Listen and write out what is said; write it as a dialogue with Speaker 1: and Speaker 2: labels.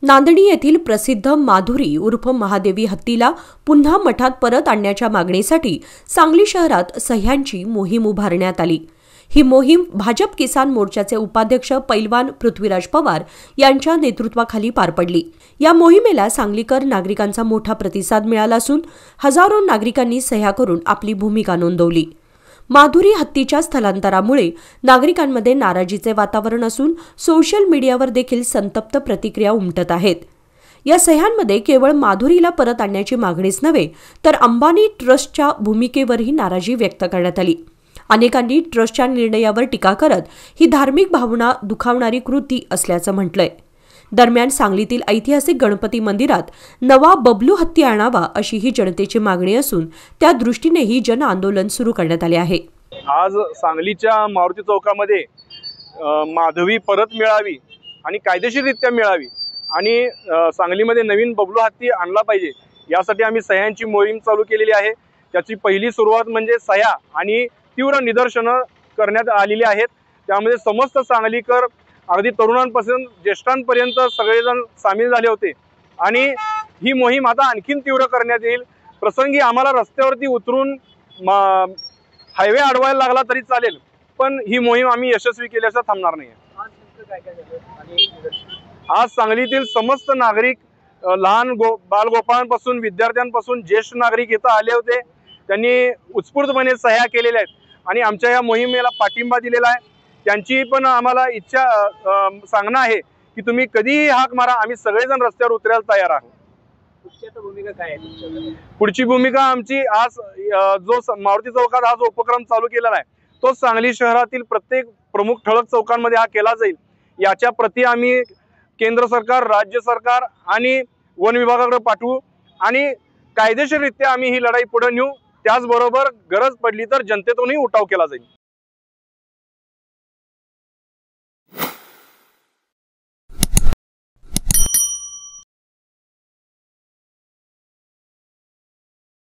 Speaker 1: नांदणी येथील प्रसिद्ध माधुरी उर्फ महादेवी हत्तीला पुन्हा मठात परत आणण्याच्या मागणीसाठी सांगली शहरात सह्यांची मोहीम उभारण्यात आली। ही मोहीम भाजप किसान मोर्चाचे उपाध्यक्ष पैलवान पृथ्वीराज पवार यांच्या नेतृत्वाखाली पार पडली। या मोहिमेला सांगलीकर नागरिकांचा मोठा प्रतिसाद मिळाला असून हजारो नागरिकांनी सह्या करून आपली भूमिका नोंदवली। माधुरी हत्तीच्या स्थलांतरामुळे नागरिकांमध्ये नाराजीचे वातावरण असून सोशल मीडियावर देखील संतप्त प्रतिक्रिया उमटत आहेत। या सह्यांमध्ये केवळ माधुरीला परत आणण्याची मागणीच नव्हे तर अंबानी ट्रस्टच्या भूमिकेवरही नाराजी व्यक्त करण्यात आली। अनेकांनी ट्रस्टच्या निर्णयावर टीका करत ही धार्मिक भावना दुखावणारी कृती असल्याचं म्हटलंय। दरम्यान सांगलीतील ऐतिहासिक गणपती मंदिरात नवा बबलू हत्ती आणावा अशी ही जनतेची मागणी असून त्या दृष्टीनेही जन आंदोलन सुरू करण्यात आले आहे।
Speaker 2: आज सांगलीच्या मारुती चौकामध्ये माधवी परत मिळावी आणि कायदेशीररित्या मिळावी आणि सांगलीमध्ये नवीन बबलू हत्ती आणला पाहिजे यासाठी आम्ही सह्यांची मोहीम चालू केलेली आहे। त्याची पहिली सुरुवात म्हणजे सह्या आणि तीव्र निदर्शनं करण्यात आलेली आहेत। त्यामध्ये समस्त सांगलीकर अगदी तरुणांपासून ज्येष्ठांपर्यंत सगळेजण सामील झाले होते आणि ही मोहीम आता आणखीन तीव्र करण्यात येईल। प्रसंगी आम्हाला रस्त्यावरती उतरून हायवे अडवायला लागला तरी चालेल, पण ही मोहीम आम्ही यशस्वी केल्याचं थांबणार नाही। आज सांगलीतील समस्त नागरिक लहान बालगोपाळांपासून विद्यार्थ्यांपासून ज्येष्ठ नागरिक इथं आले होते। त्यांनी उत्स्फूर्तपणे सह्या केलेल्या आहेत आणि आमच्या या मोहिमेला पाठिंबा दिलेला आहे। त्यांची पण आम्हाला इच्छा सांगणं आहे की तुम्ही कधीही हाक मारा, आम्ही सगळेजण रस्त्यावर उतरायला तयार आहोत।
Speaker 3: भूमिका काय आहे?
Speaker 2: पुढची भूमिका आमची आज जो मारुती चौकात हा जो उपक्रम चालू केलेला आहे तो सांगली शहरातील प्रत्येक प्रमुख ठळक चौकांमध्ये हा केला जाईल। याच्या प्रती आम्ही केंद्र सरकार, राज्य सरकार आणि वन विभागाकडे पाठवू आणि कायदेशीररित्या आम्ही ही लढाई पुढे नेऊ। त्याचबरोबर गरज पडली तर जनतेतूनही उठाव केला जाईल।